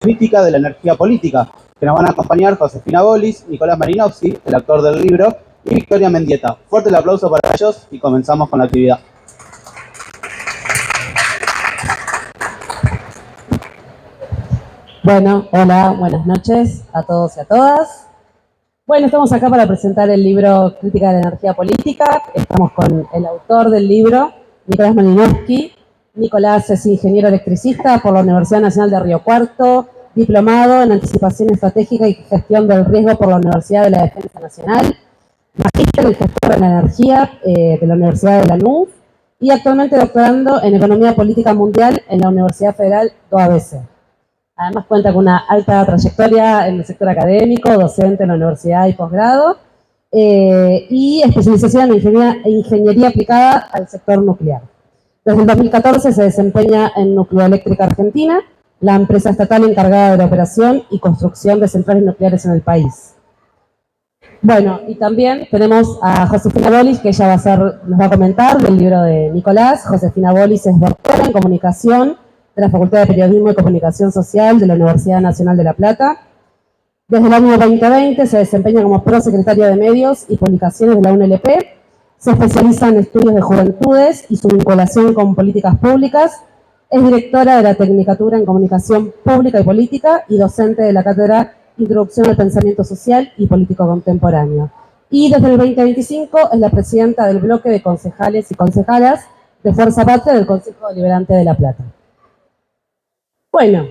Crítica de la Energía Política, que nos van a acompañar Josefina Bolis, Nicolás Malinowski, el autor del libro, y Victoria Mendieta. Fuerte el aplauso para ellos y comenzamos con la actividad. Bueno, hola, buenas noches a todos y a todas. Bueno, estamos acá para presentar el libro Crítica de la Energía Política. Estamos con el autor del libro, Nicolás Malinowski. Nicolás es ingeniero electricista por la Universidad Nacional de Río Cuarto, diplomado en Anticipación Estratégica y Gestión del Riesgo por la Universidad de la Defensa Nacional, magíster en Gestión de la Energía de la Universidad de Lanús y actualmente doctorando en Economía Política Mundial en la Universidad Federal do ABC. Además cuenta con una alta trayectoria en el sector académico, docente en la universidad y posgrado, y especialización en ingeniería aplicada al sector nuclear. Desde el 2014 se desempeña en Nucleoeléctrica Argentina, la empresa estatal encargada de la operación y construcción de centrales nucleares en el país. Bueno, y también tenemos a Josefina Bolis, que ella nos va a comentar del libro de Nicolás. Josefina Bolis es doctora en comunicación de la Facultad de Periodismo y Comunicación Social de la Universidad Nacional de La Plata. Desde el año 2020 se desempeña como prosecretaria de Medios y Publicaciones de la UNLP. Se especializa en estudios de juventudes y su vinculación con políticas públicas. Es directora de la Tecnicatura en Comunicación Pública y Política y docente de la cátedra Introducción al Pensamiento Social y Político Contemporáneo. Y desde el 2025 es la presidenta del bloque de concejales y concejalas de Fuerza Patria del Consejo Deliberante de La Plata. Bueno,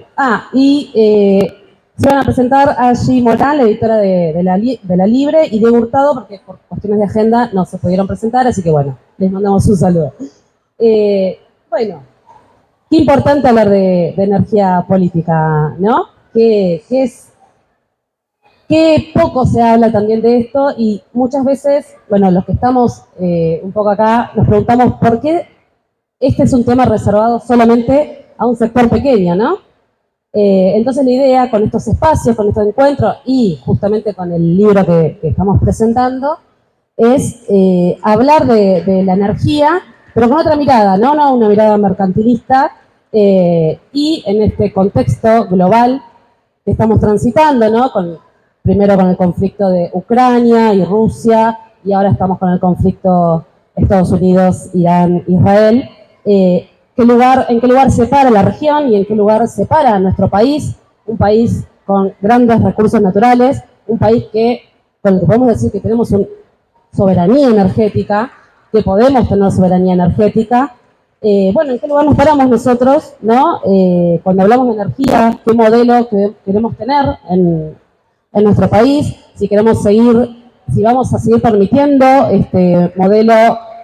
se van a presentar a G. Morán, la editora de la Libre, y Diego Hurtado, porque por cuestiones de agenda no se pudieron presentar, así que bueno, les mandamos un saludo. Bueno, qué importante hablar de energía política, ¿no? Qué poco se habla también de esto, y muchas veces, bueno, los que estamos un poco acá, nos preguntamos por qué este es un tema reservado solamente a un sector pequeño, ¿no? Entonces la idea con estos espacios, con estos encuentros y justamente con el libro que estamos presentando es hablar de la energía, pero con otra mirada, no una mirada mercantilista, y en este contexto global que estamos transitando, ¿no? Primero con el conflicto de Ucrania y Rusia, y ahora estamos con el conflicto Estados Unidos, Irán, Israel. ¿En qué lugar se para la región y en qué lugar se para nuestro país? Un país con grandes recursos naturales, un país con el que podemos decir que tenemos una soberanía energética, que podemos tener soberanía energética. Bueno, ¿en qué lugar nos paramos nosotros, ¿no? Cuando hablamos de energía, ¿qué modelo queremos tener en nuestro país? Si vamos a seguir permitiendo este modelo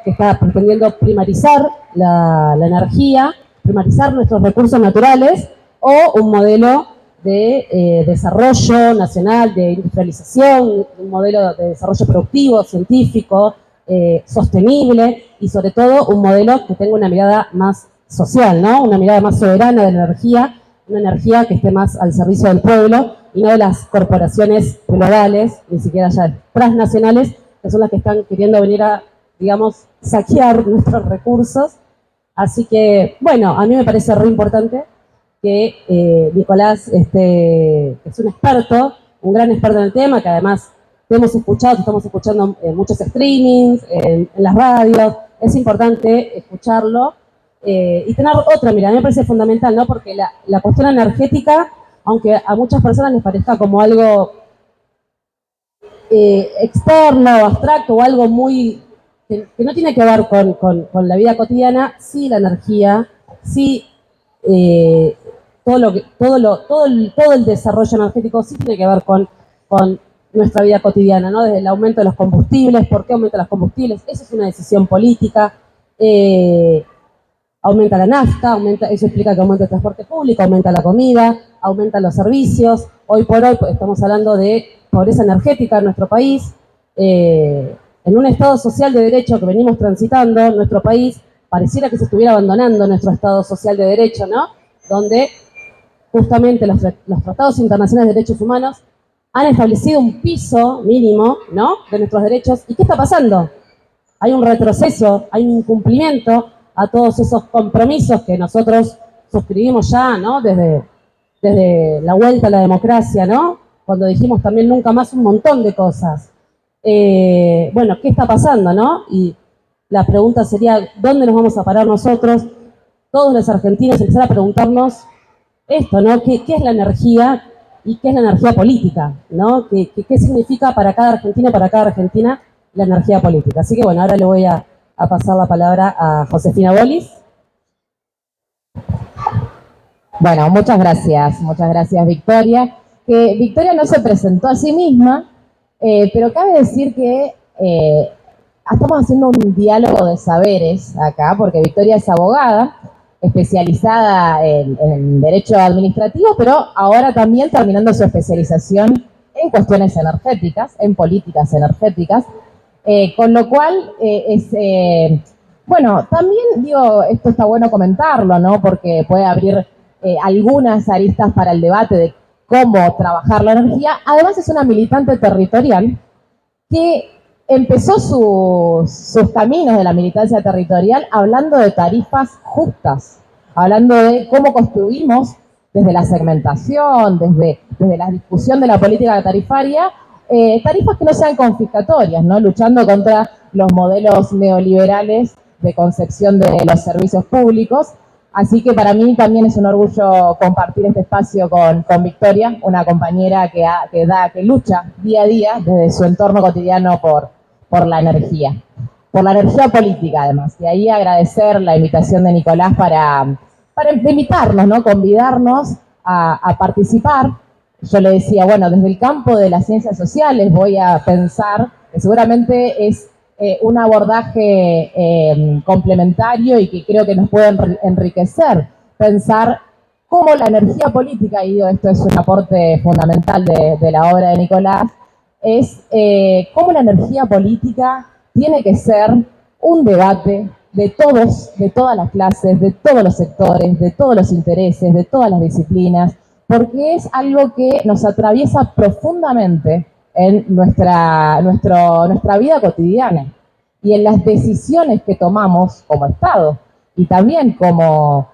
que está pretendiendo primarizar la energía, primarizar nuestros recursos naturales, o un modelo de desarrollo nacional, de industrialización, un modelo de desarrollo productivo, científico, sostenible, y sobre todo un modelo que tenga una mirada más social, ¿no? Una mirada más soberana de la energía, una energía que esté más al servicio del pueblo y no de las corporaciones globales, ni siquiera ya transnacionales, que son las que están queriendo venir a, digamos, saquear nuestros recursos. Así que, bueno, a mí me parece re importante que Nicolás es un experto, un gran experto en el tema, que además estamos escuchando muchos streamings, en las radios. Es importante escucharlo y tener otra mirada. A mí me parece fundamental, ¿no? Porque la cuestión energética, aunque a muchas personas les parezca como algo externo, abstracto, o algo muy que no tiene que ver con la vida cotidiana, sí la energía, sí todo el desarrollo energético sí tiene que ver con nuestra vida cotidiana, ¿no? Desde el aumento de los combustibles. ¿Por qué aumentan los combustibles? Eso es una decisión política. Aumenta la nafta, eso explica que aumenta el transporte público, aumenta la comida, aumentan los servicios. Hoy por hoy estamos hablando de pobreza energética en nuestro país. En un estado social de derecho que venimos transitando, nuestro país pareciera que se estuviera abandonando nuestro estado social de derecho, ¿no? Donde justamente los tratados internacionales de derechos humanos han establecido un piso mínimo, ¿no?, de nuestros derechos. ¿Y qué está pasando? Hay un retroceso, hay un incumplimiento a todos esos compromisos que nosotros suscribimos ya, ¿no?, desde desde la vuelta a la democracia, ¿no? Cuando dijimos también nunca más un montón de cosas. Bueno, ¿qué está pasando, no? Y la pregunta sería, ¿dónde nos vamos a parar nosotros, todos los argentinos, empezar a preguntarnos esto, ¿no? ¿Qué es la energía y qué es la energía política, ¿no? ¿Qué significa para cada argentino y para cada argentina la energía política? Así que bueno, ahora le voy a pasar la palabra a Josefina Bolis. Bueno, muchas gracias Victoria. Que Victoria no se presentó a sí misma, pero cabe decir que estamos haciendo un diálogo de saberes acá, porque Victoria es abogada, especializada en Derecho Administrativo, pero ahora también terminando su especialización en cuestiones energéticas, en políticas energéticas, con lo cual bueno, también digo, esto está bueno comentarlo, ¿no? Porque puede abrir algunas aristas para el debate de cómo trabajar la energía. Además es una militante territorial que empezó sus caminos de la militancia territorial hablando de tarifas justas, hablando de cómo construimos desde la segmentación, desde la discusión de la política tarifaria, tarifas que no sean confiscatorias, ¿no? Luchando contra los modelos neoliberales de concepción de los servicios públicos. Así que para mí también es un orgullo compartir este espacio con Victoria, una compañera que lucha día a día desde su entorno cotidiano por la energía política además. Y ahí agradecer la invitación de Nicolás para invitarnos, ¿no? Convidarnos a participar. Yo le decía, bueno, desde el campo de las ciencias sociales voy a pensar que seguramente es un abordaje complementario y que creo que nos puede enriquecer, pensar cómo la energía política, y digo, esto es un aporte fundamental de la obra de Nicolás, es cómo la energía política tiene que ser un debate de todos, de todas las clases, de todos los sectores, de todos los intereses, de todas las disciplinas, porque es algo que nos atraviesa profundamente en nuestra vida cotidiana y en las decisiones que tomamos como Estado y también como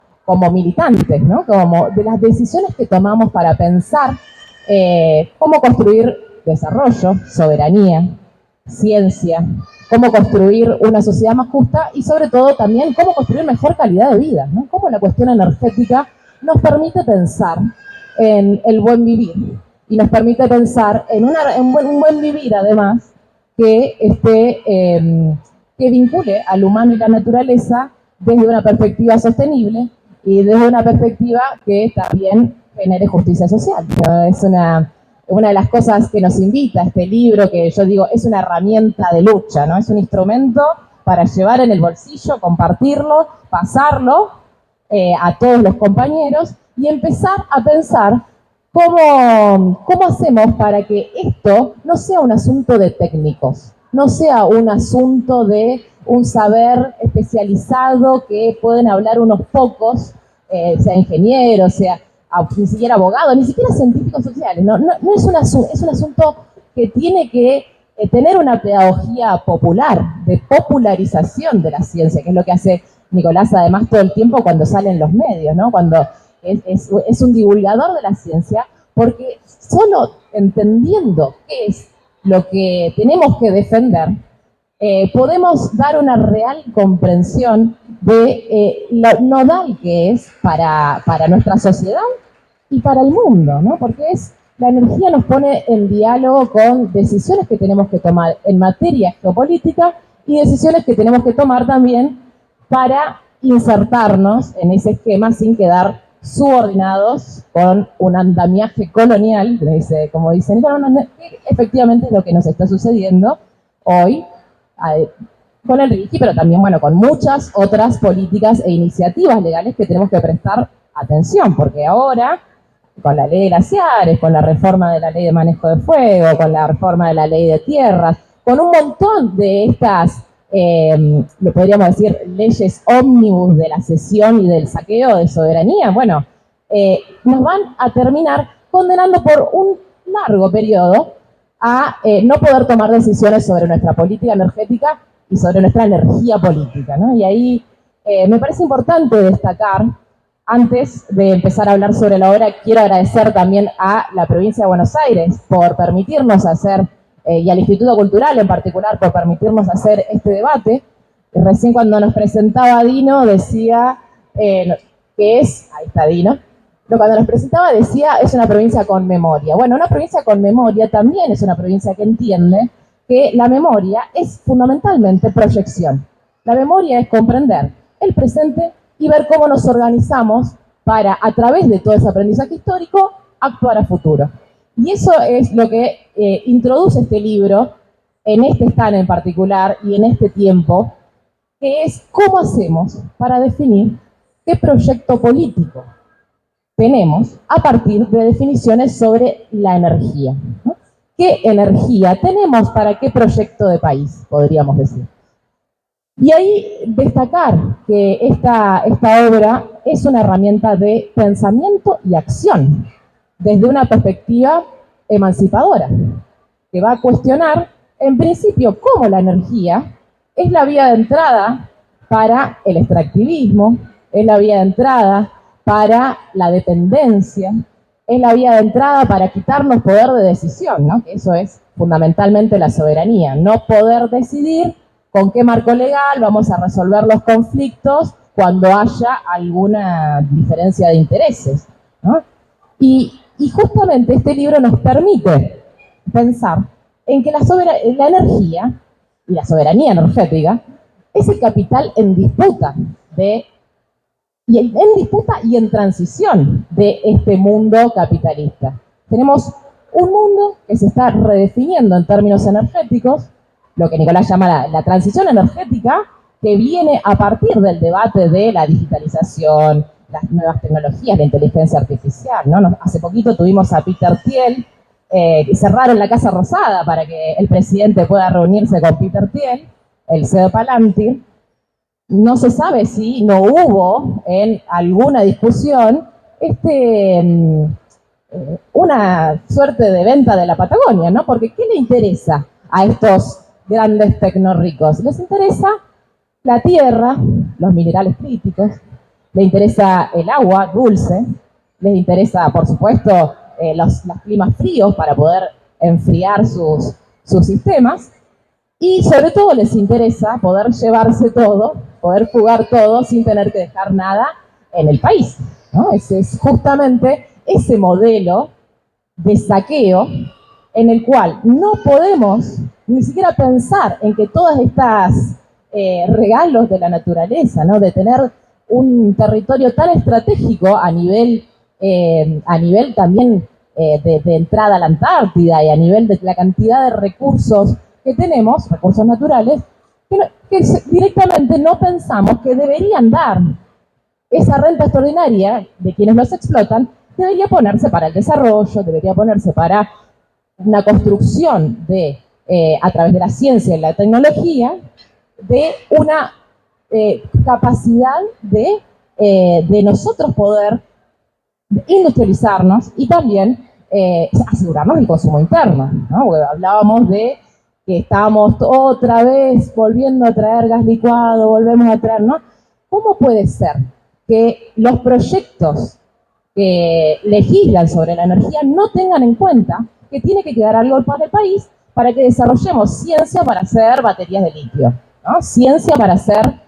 militantes, ¿no? Como de las decisiones que tomamos para pensar cómo construir desarrollo, soberanía, ciencia, cómo construir una sociedad más justa y sobre todo también cómo construir mejor calidad de vida, ¿no? Cómo la cuestión energética nos permite pensar en el buen vivir y nos permite pensar en un buen vivir además que vincule al humano y la naturaleza desde una perspectiva sostenible y desde una perspectiva que también genere justicia social, ¿no? Es una de las cosas que nos invita este libro, que yo digo es una herramienta de lucha, ¿no? Es un instrumento para llevar en el bolsillo, compartirlo, pasarlo a todos los compañeros y empezar a pensar cómo hacemos para que esto no sea un asunto de técnicos, no sea un asunto de un saber especializado que pueden hablar unos pocos, sea ingenieros, sea ni siquiera abogados, ni siquiera científicos sociales. No es un asunto que tiene que tener una pedagogía popular, de popularización de la ciencia, que es lo que hace Nicolás además todo el tiempo cuando sale en los medios, ¿no? Cuando es un divulgador de la ciencia, porque solo entendiendo qué es lo que tenemos que defender, podemos dar una real comprensión de lo nodal que es para nuestra sociedad y para el mundo, ¿no? Porque la energía nos pone en diálogo con decisiones que tenemos que tomar en materia geopolítica y decisiones que tenemos que tomar también para insertarnos en ese esquema sin quedar subordinados con un andamiaje colonial, como dicen, que efectivamente es lo que nos está sucediendo hoy con el RIGI, pero también, bueno, con muchas otras políticas e iniciativas legales que tenemos que prestar atención, porque ahora, con la ley de glaciares, con la reforma de la ley de manejo de fuego, con la reforma de la ley de tierras, con un montón de estas, lo podríamos decir, leyes ómnibus de la cesión y del saqueo de soberanía, bueno, nos van a terminar condenando por un largo periodo a no poder tomar decisiones sobre nuestra política energética y sobre nuestra energía política, ¿no? Y ahí me parece importante destacar Antes de empezar a hablar sobre la obra, quiero agradecer también a la provincia de Buenos Aires por permitirnos hacer, y al Instituto Cultural en particular, por permitirnos hacer este debate. Recién cuando nos presentaba Dino decía que es, ahí está Dino, pero cuando nos presentaba decía es una provincia con memoria. Bueno, una provincia con memoria también es una provincia que entiende que la memoria es fundamentalmente proyección. La memoria es comprender el presente y ver cómo nos organizamos para, a través de todo ese aprendizaje histórico, actuar a futuro. Y eso es lo que introduce este libro, en este stand en particular y en este tiempo, que es cómo hacemos para definir qué proyecto político tenemos a partir de definiciones sobre la energía, ¿no? ¿Qué energía tenemos para qué proyecto de país, podríamos decir? Y ahí destacar que esta obra es una herramienta de pensamiento y acción, desde una perspectiva emancipadora, que va a cuestionar, en principio, cómo la energía es la vía de entrada para el extractivismo, es la vía de entrada para la dependencia, es la vía de entrada para quitarnos poder de decisión, ¿no? Que eso es fundamentalmente la soberanía, no poder decidir con qué marco legal vamos a resolver los conflictos cuando haya alguna diferencia de intereses, ¿no? Y justamente este libro nos permite pensar en que la energía y la soberanía energética es el capital en disputa en disputa y en transición de este mundo capitalista. Tenemos un mundo que se está redefiniendo en términos energéticos, lo que Nicolás llama la transición energética, que viene a partir del debate de la digitalización, las nuevas tecnologías, la inteligencia artificial, ¿no? Hace poquito tuvimos a Peter Thiel, cerraron la Casa Rosada para que el presidente pueda reunirse con Peter Thiel, el CEO de Palantir. No se sabe si no hubo en alguna discusión una suerte de venta de la Patagonia, ¿no? Porque ¿qué le interesa a estos grandes tecnorricos? Les interesa la tierra, los minerales críticos, les interesa el agua dulce, les interesa, por supuesto, los climas fríos para poder enfriar sus sistemas, y sobre todo les interesa poder llevarse todo, poder fugar todo sin tener que dejar nada en el país, ¿no? Ese es justamente ese modelo de saqueo en el cual no podemos ni siquiera pensar en que todas estas regalos de la naturaleza, ¿no? De tener un territorio tan estratégico a nivel también de entrada a la Antártida y a nivel de la cantidad de recursos que tenemos, recursos naturales, que directamente no pensamos que deberían dar esa renta extraordinaria de quienes los explotan, debería ponerse para el desarrollo, debería ponerse para una construcción a través de la ciencia y la tecnología, de una capacidad de nosotros poder industrializarnos y también asegurarnos el consumo interno, ¿no? Porque hablábamos de que estábamos otra vez volviendo a traer gas licuado, volvemos a traer, ¿no? ¿Cómo puede ser que los proyectos que legislan sobre la energía no tengan en cuenta que tiene que quedar algo para el país para que desarrollemos ciencia para hacer baterías de litio, ¿no? Ciencia para hacer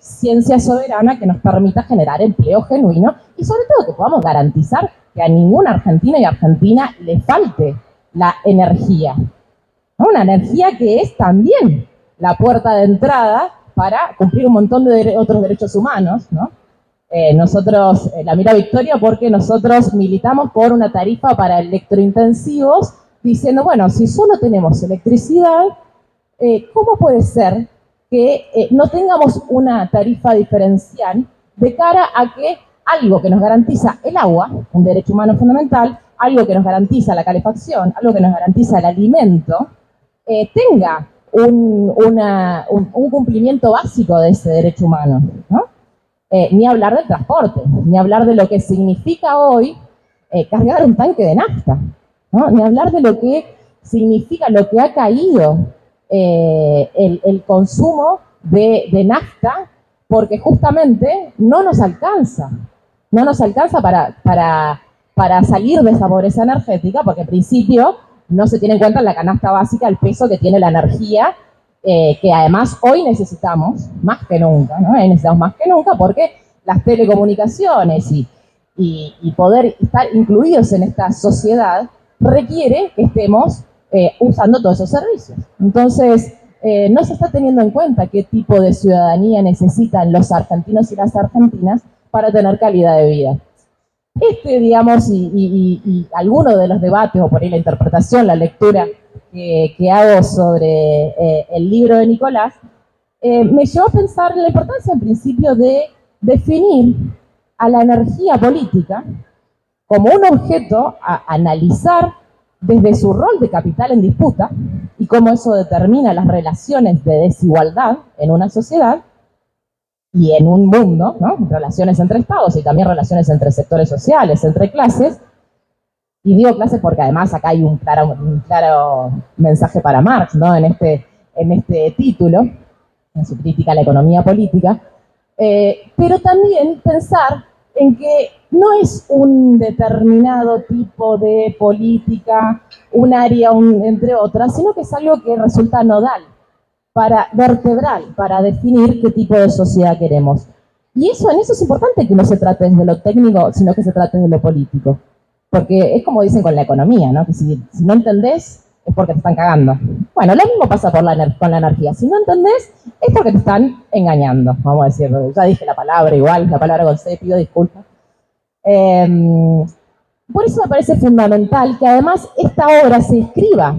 ciencia soberana que nos permita generar empleo genuino y sobre todo que podamos garantizar que a ningún argentino y argentina le falte la energía, ¿no? Una energía que es también la puerta de entrada para cumplir un montón de otros derechos humanos, ¿no? Nosotros, la mira Victoria, porque nosotros militamos por una tarifa para electrointensivos, diciendo, bueno, si solo tenemos electricidad, ¿cómo puede ser que no tengamos una tarifa diferencial de cara a que algo que nos garantiza el agua, un derecho humano fundamental, algo que nos garantiza la calefacción, algo que nos garantiza el alimento, tenga un cumplimiento básico de ese derecho humano, ¿no? Ni hablar del transporte, ni hablar de lo que significa hoy cargar un tanque de nafta, ¿no? Ni hablar de lo que significa, lo que ha caído el consumo de nafta porque justamente no nos alcanza para salir de esa pobreza energética, porque en principio no se tiene en cuenta en la canasta básica el peso que tiene la energía, que además hoy necesitamos más que nunca, ¿no? Necesitamos más que nunca porque las telecomunicaciones y poder estar incluidos en esta sociedad requiere que estemos usando todos esos servicios. Entonces, no se está teniendo en cuenta qué tipo de ciudadanía necesitan los argentinos y las argentinas para tener calidad de vida. Digamos, y alguno de los debates, o por ahí la interpretación, la lectura que hago sobre el libro de Nicolás, me llevó a pensar en la importancia, en principio, de definir a la energía política como un objeto a analizar desde su rol de capital en disputa y cómo eso determina las relaciones de desigualdad en una sociedad y en un mundo, ¿no? Relaciones entre estados y también relaciones entre sectores sociales, entre clases. Y digo clases porque además acá hay un claro mensaje para Marx, ¿no? En este título, en su crítica a la economía política, pero también pensar en que no es un determinado tipo de política, un área entre otras, sino que es algo que resulta nodal, vertebral, para definir qué tipo de sociedad queremos. Y en eso es importante que no se trate desde lo técnico, sino que se trate desde lo político. Porque es como dicen con la economía, ¿no? Que si no entendés, es porque te están cagando. Bueno, lo mismo pasa con la energía. Si no entendés, es porque te están engañando, vamos a decirlo. Ya dije la palabra igual, la palabra con C, pido disculpas. Por eso me parece fundamental que además esta obra se inscriba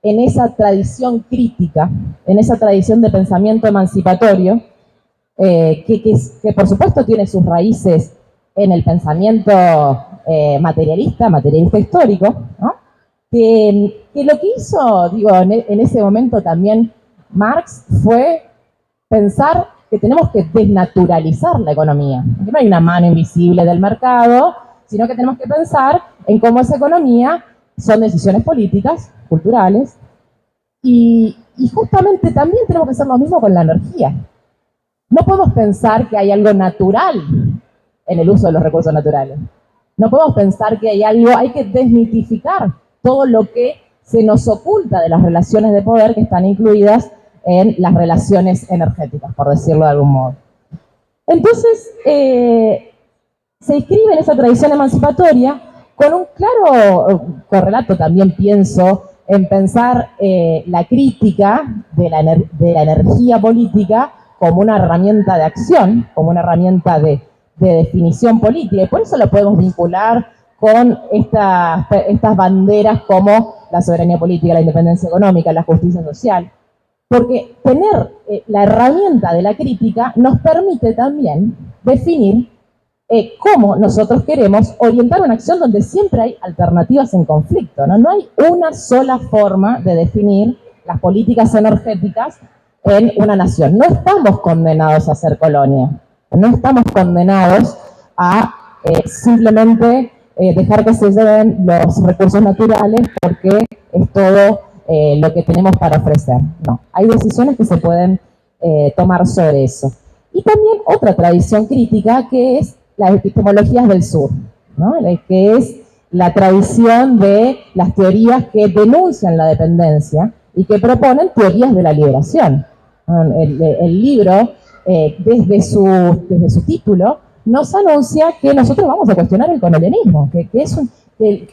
en esa tradición crítica, en esa tradición de pensamiento emancipatorio, que por supuesto tiene sus raíces en el pensamiento materialista histórico, ¿no? Que lo que hizo, digo, en ese momento también Marx fue pensar que tenemos que desnaturalizar la economía, que no hay una mano invisible del mercado, sino que tenemos que pensar en cómo esa economía son decisiones políticas, culturales, y justamente también tenemos que hacer lo mismo con la energía. No podemos pensar que hay algo natural en el uso de los recursos naturales. No podemos pensar que hay que desmitificar todo lo que se nos oculta de las relaciones de poder que están incluidas en las relaciones energéticas, por decirlo de algún modo. Entonces, se inscribe en esa tradición emancipatoria con un claro correlato, también pienso, en pensar la crítica de la energía política como una herramienta de acción, como una herramienta de definición política, y por eso lo podemos vincular con estas banderas como la soberanía política, la independencia económica, la justicia social, porque tener la herramienta de la crítica nos permite también definir cómo nosotros queremos orientar una acción donde siempre hay alternativas en conflicto, ¿no? No hay una sola forma de definir las políticas energéticas en una nación. No estamos condenados a ser colonia, no estamos condenados a simplemente dejar que se lleven los recursos naturales porque es todo lo que tenemos para ofrecer. No, hay decisiones que se pueden tomar sobre eso. Y también otra tradición crítica que es las epistemologías del sur, ¿no? Que es la tradición de las teorías que denuncian la dependencia y que proponen teorías de la liberación. El libro, desde su título, nos anuncia que nosotros vamos a cuestionar el colonialismo, que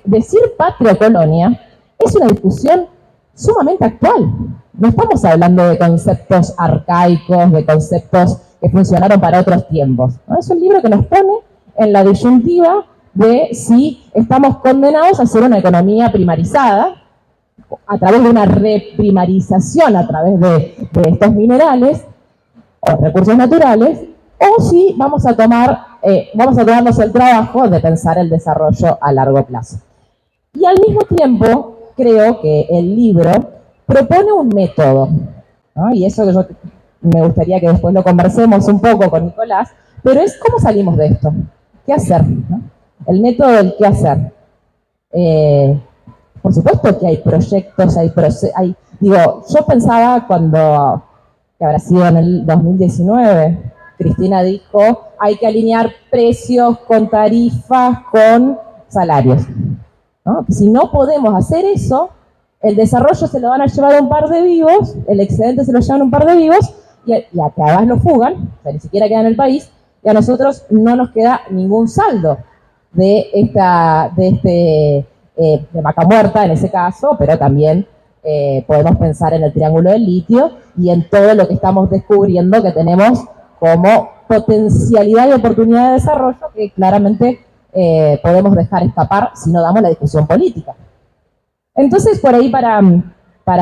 decir patria o colonia es una discusión sumamente actual. No estamos hablando de conceptos arcaicos, de conceptos que funcionaron para otros tiempos, ¿no? Es un libro que nos pone en la disyuntiva de si estamos condenados a ser una economía primarizada, a través de una reprimarización, a través de estos minerales o recursos naturales, o si vamos a tomarnos el trabajo de pensar el desarrollo a largo plazo. Y al mismo tiempo, creo que el libro propone un método, ¿no? Y eso me gustaría que después lo conversemos un poco con Nicolás, pero es cómo salimos de esto, qué hacer, ¿no? El método del qué hacer. Por supuesto que hay proyectos, yo pensaba que habrá sido en el 2019, Cristina dijo, hay que alinear precios con tarifas, con salarios, ¿no? Si no podemos hacer eso, el desarrollo se lo van a llevar un par de vivos, el excedente se lo llevan un par de vivos, y a que además lo fugan, o sea, ni siquiera queda en el país, y a nosotros no nos queda ningún saldo de Vaca Muerta en ese caso, pero también podemos pensar en el triángulo del litio y en todo lo que estamos descubriendo que tenemos como potencialidad y oportunidad de desarrollo que claramente podemos dejar escapar si no damos la discusión política. Entonces, por ahí para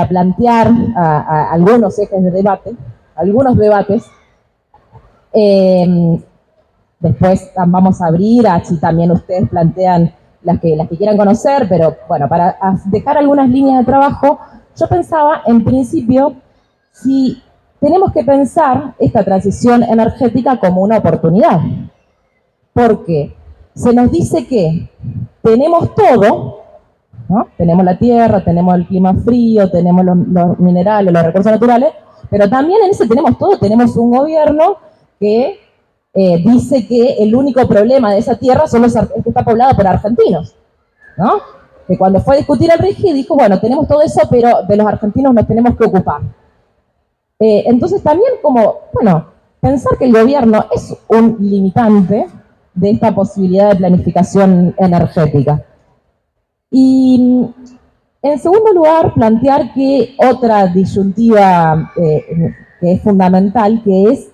plantear algunos ejes de debate, algunos debates, después vamos a abrir a si también ustedes plantean las que quieran conocer, pero bueno, para dejar algunas líneas de trabajo, yo pensaba en principio si tenemos que pensar esta transición energética como una oportunidad, porque se nos dice que tenemos todo, ¿no? Tenemos la tierra, tenemos el clima frío, tenemos los minerales, los recursos naturales, pero también en ese tenemos todo, tenemos un gobierno que dice que el único problema de esa tierra es que está poblada por argentinos, ¿no? Que cuando fue a discutir el RIGI dijo, bueno, tenemos todo eso, pero de los argentinos nos tenemos que ocupar. Entonces también pensar que el gobierno es un limitante de esta posibilidad de planificación energética. Y en segundo lugar, plantear que otra disyuntiva que es fundamental, que es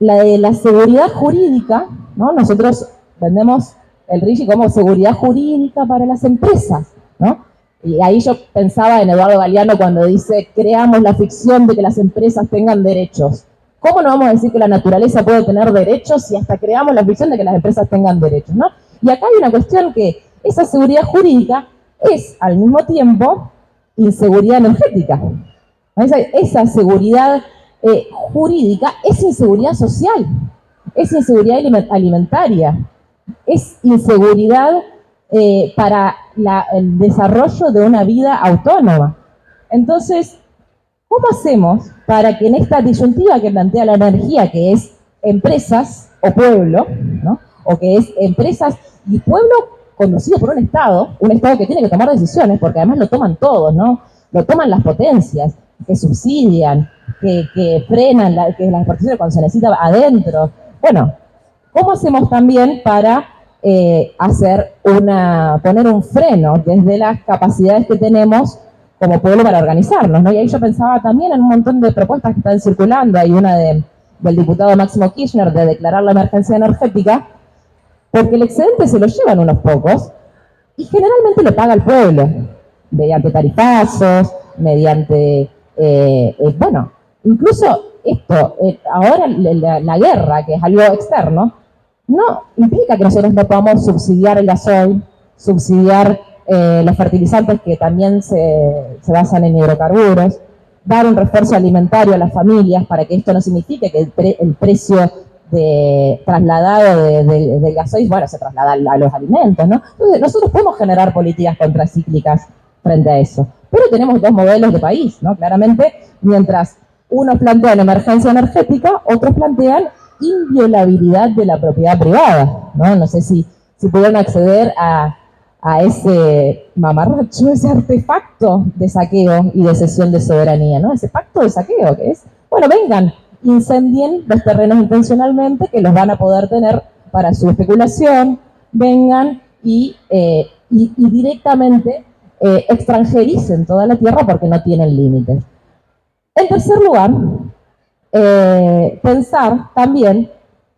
la de la seguridad jurídica, ¿no? Nosotros vendemos el RIGI como seguridad jurídica para las empresas, ¿no? Y ahí yo pensaba en Eduardo Galeano cuando dice, creamos la ficción de que las empresas tengan derechos. ¿Cómo no vamos a decir que la naturaleza puede tener derechos si hasta creamos la ficción de que las empresas tengan derechos, ¿no? Y acá hay una cuestión que esa seguridad jurídica es al mismo tiempo inseguridad energética. Esa seguridad jurídica es inseguridad social, es inseguridad alimentaria, es inseguridad para el desarrollo de una vida autónoma. Entonces, ¿cómo hacemos para que en esta disyuntiva que plantea la energía, que es empresas o pueblo, ¿no? O que es empresas y pueblo conducido por un Estado que tiene que tomar decisiones, porque además lo toman todos, ¿no? Lo toman las potencias, que subsidian, que frenan, que las exportaciones cuando se necesita adentro. Bueno, ¿cómo hacemos también para poner un freno desde las capacidades que tenemos como pueblo para organizarnos, ¿no? Y ahí yo pensaba también en un montón de propuestas que están circulando. Hay una del diputado Máximo Kirchner de declarar la emergencia energética, porque el excedente se lo llevan unos pocos y generalmente lo paga el pueblo, mediante tarifazos, mediante, incluso esto, ahora la guerra, que es algo externo, no implica que nosotros no podamos subsidiar el gasoil, subsidiar los fertilizantes que también se basan en hidrocarburos, dar un refuerzo alimentario a las familias para que esto no signifique que el precio trasladado del gasoil, se traslada a los alimentos, ¿no? Entonces, nosotros podemos generar políticas contracíclicas frente a eso. Pero tenemos dos modelos de país, ¿no? Claramente, mientras unos plantean emergencia energética, otros plantean inviolabilidad de la propiedad privada, ¿no? No sé si pudieron acceder a ese mamarracho, ese artefacto de saqueo y de cesión de soberanía, ¿no? Ese pacto de saqueo que es, vengan, incendien los terrenos intencionalmente que los van a poder tener para su especulación, vengan y directamente extranjericen toda la tierra porque no tienen límites. En tercer lugar, pensar también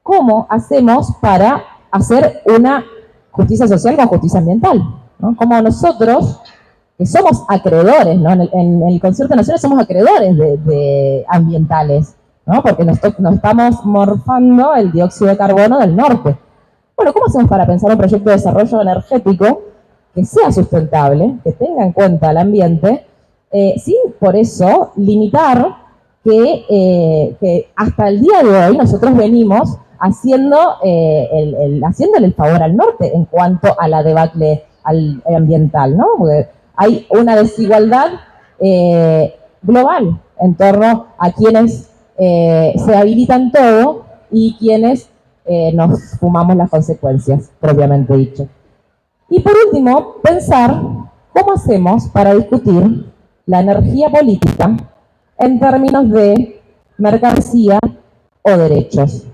cómo hacemos para hacer una justicia social con justicia ambiental, ¿no? Como nosotros, que somos acreedores, ¿no? En el concierto nacional somos acreedores de ambientales, ¿no? Porque nos estamos morfando el dióxido de carbono del norte. Bueno, ¿cómo hacemos para pensar un proyecto de desarrollo energético que sea sustentable, que tenga en cuenta el ambiente, sin por eso limitar que hasta el día de hoy nosotros venimos haciéndole el favor al norte en cuanto a la debacle ambiental, ¿no? Porque hay una desigualdad global en torno a quienes se habilitan todo y quienes nos fumamos las consecuencias, propiamente dicho. Y por último, pensar cómo hacemos para discutir la energía política en términos de mercancía o derechos.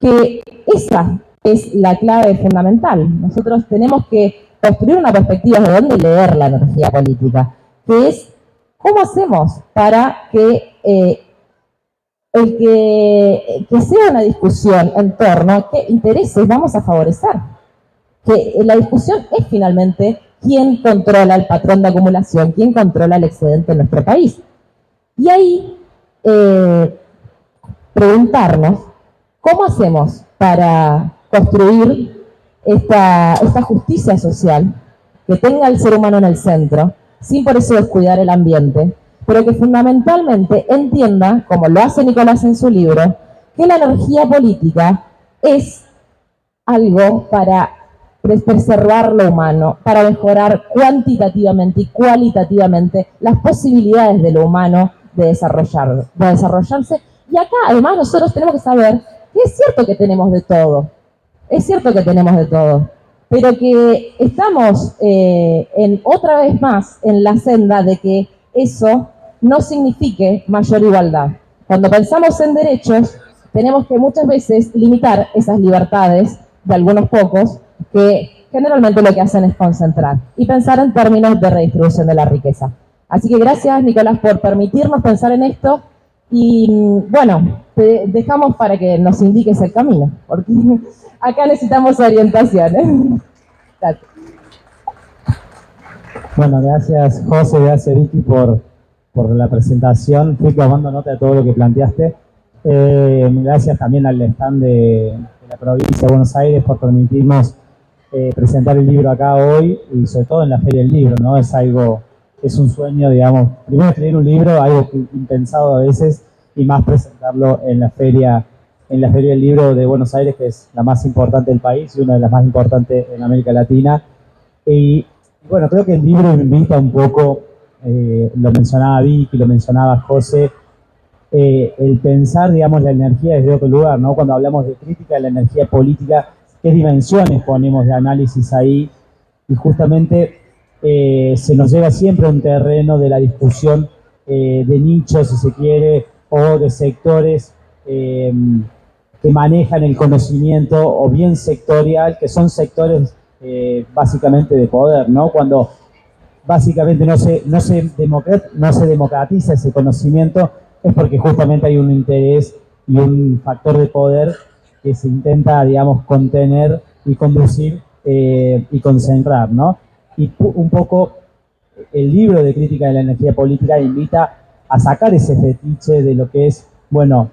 Que esa es la clave fundamental. Nosotros tenemos que construir una perspectiva de dónde leer la energía política, que es cómo hacemos para que que sea una discusión en torno a qué intereses vamos a favorecer. Que la discusión es finalmente quién controla el patrón de acumulación, quién controla el excedente en nuestro país. Y ahí preguntarnos cómo hacemos para construir esta justicia social que tenga al ser humano en el centro, sin por eso descuidar el ambiente, pero que fundamentalmente entienda, como lo hace Nicolás en su libro, que la energía política es algo para preservar lo humano, para mejorar cuantitativamente y cualitativamente las posibilidades de lo humano de desarrollarse. Y acá, además, nosotros tenemos que saber que es cierto que tenemos de todo, pero que estamos otra vez más en la senda de que eso no signifique mayor igualdad. Cuando pensamos en derechos, tenemos que muchas veces limitar esas libertades de algunos pocos que generalmente lo que hacen es concentrar y pensar en términos de redistribución de la riqueza. Así que gracias, Nicolás, por permitirnos pensar en esto y, bueno, te dejamos para que nos indiques el camino, porque acá necesitamos orientación. Gracias. Bueno, gracias José, gracias Vicky por la presentación. Fui tomando nota de todo lo que planteaste. Gracias también al stand de la provincia de Buenos Aires por permitirnos presentar el libro acá hoy y sobre todo en la Feria del Libro, ¿no? Es un sueño, digamos, primero escribir un libro, algo impensado a veces, y más presentarlo en la Feria del Libro de Buenos Aires, que es la más importante del país y una de las más importantes en América Latina. Y bueno, creo que el libro invita un poco, lo mencionaba Vicky, lo mencionaba José, el pensar, digamos, la energía desde otro lugar, ¿no? Cuando hablamos de crítica de la energía política, ¿qué dimensiones ponemos de análisis ahí? Y justamente se nos lleva siempre a un terreno de la discusión de nichos, si se quiere, o de sectores que manejan el conocimiento, o bien sectorial, que son sectores básicamente de poder, ¿no? Cuando básicamente no se democratiza ese conocimiento, es porque justamente hay un interés y un factor de poder que se intenta, digamos, contener y conducir y concentrar, ¿no? Y un poco el libro de crítica de la energía política invita a sacar ese fetiche de lo que es, bueno,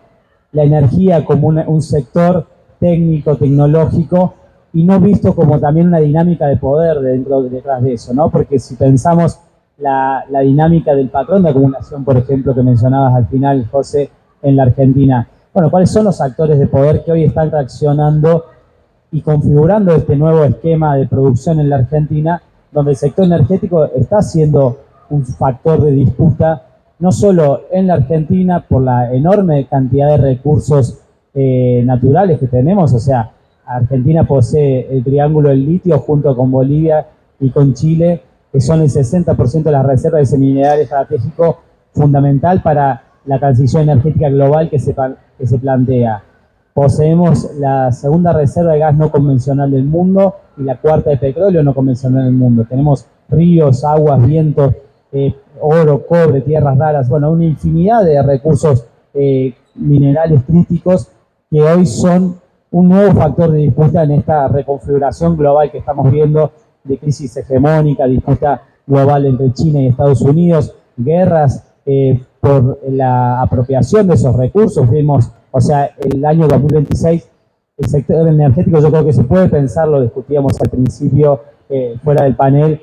la energía como un sector técnico, tecnológico, y no visto como también una dinámica de poder detrás de eso, ¿no? Porque si pensamos la dinámica del patrón de acumulación, por ejemplo, que mencionabas al final, José, en la Argentina, bueno, ¿cuáles son los actores de poder que hoy están reaccionando y configurando este nuevo esquema de producción en la Argentina, donde el sector energético está siendo un factor de disputa, no solo en la Argentina por la enorme cantidad de recursos naturales que tenemos? O sea, Argentina posee el triángulo del litio junto con Bolivia y con Chile, que son el 60% de las reservas de ese mineral estratégico fundamental para la transición energética global que se plantea. Poseemos la segunda reserva de gas no convencional del mundo y la cuarta de petróleo no convencional del mundo. Tenemos ríos, aguas, vientos, oro, cobre, tierras raras, bueno, una infinidad de recursos minerales críticos que hoy son un nuevo factor de disputa en esta reconfiguración global que estamos viendo, de crisis hegemónica, disputa global entre China y Estados Unidos, guerras por la apropiación de esos recursos. Vimos, o sea, el año 2026, el sector energético, yo creo que se puede pensar, lo discutíamos al principio fuera del panel,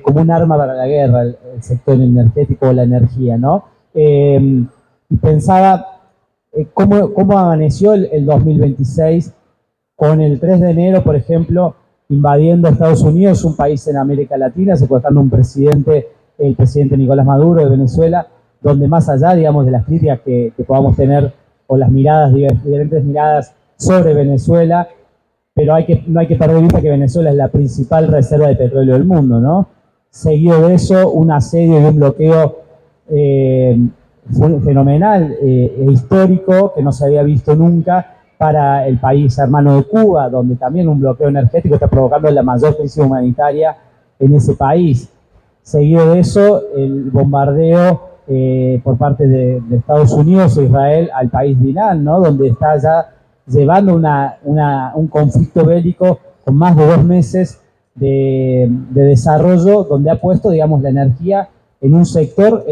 como un arma para la guerra, el sector energético o la energía, ¿no? Y pensaba cómo amaneció el 2026 con el 3 de enero, por ejemplo, invadiendo Estados Unidos, un país en América Latina, secuestrando un presidente, el presidente Nicolás Maduro de Venezuela, donde más allá, digamos, de las críticas que podamos tener o las miradas, diferentes miradas sobre Venezuela, pero no hay que perder de vista que Venezuela es la principal reserva de petróleo del mundo, ¿no? Seguido de eso, un asedio y un bloqueo fenomenal e histórico que no se había visto nunca para el país hermano de Cuba, donde también un bloqueo energético está provocando la mayor crisis humanitaria en ese país. Seguido de eso, el bombardeo por parte de Estados Unidos e Israel al país de Irán, ¿no? Donde está ya llevando un conflicto bélico con más de 2 meses de desarrollo, donde ha puesto, digamos, la energía en un sector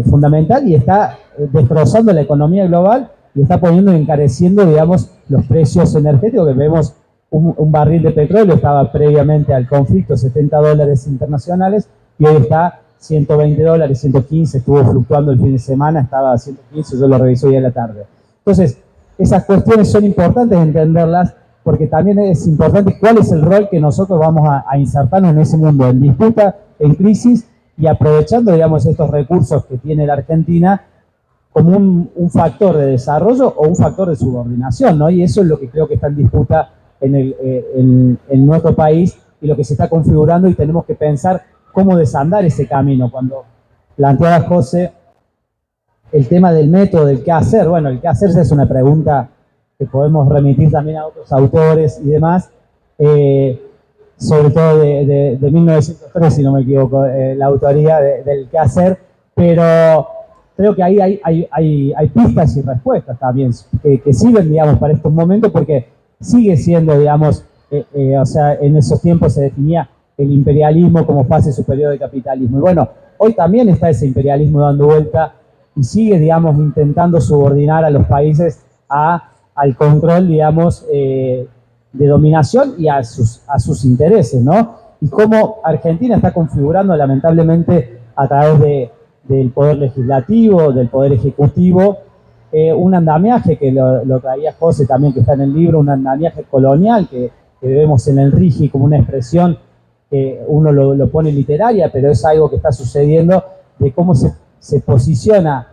fundamental y está destrozando la economía global y está poniendo y encareciendo, digamos, los precios energéticos, que vemos un barril de petróleo estaba previamente al conflicto $70 internacionales y hoy está $120, 115, estuvo fluctuando el fin de semana, estaba a 115, yo lo revisé hoy a la tarde. Entonces, esas cuestiones son importantes entenderlas, porque también es importante cuál es el rol que nosotros vamos a insertarnos en ese mundo, en disputa, en crisis, y aprovechando, digamos, estos recursos que tiene la Argentina como un factor de desarrollo o un factor de subordinación, ¿no? Y eso es lo que creo que está en disputa en nuestro país y lo que se está configurando, y tenemos que pensar cómo desandar ese camino. Cuando planteaba José el tema del método, del qué hacer, bueno, el qué hacer es una pregunta que podemos remitir también a otros autores y demás, sobre todo de 1903, si no me equivoco, la autoría del qué hacer, pero creo que ahí hay pistas y respuestas también que sirven, digamos, para estos momentos, porque sigue siendo, digamos, o sea, en esos tiempos se definía el imperialismo como fase superior del capitalismo. Y bueno, hoy también está ese imperialismo dando vuelta y sigue, digamos, intentando subordinar a los países al control, digamos, de dominación y a sus intereses, ¿no? Y cómo Argentina está configurando, lamentablemente, a través del poder legislativo, del poder ejecutivo, un andamiaje que lo traía José también, que está en el libro, un andamiaje colonial que vemos en el RIGI como una expresión que uno lo pone literaria, pero es algo que está sucediendo, de cómo se posiciona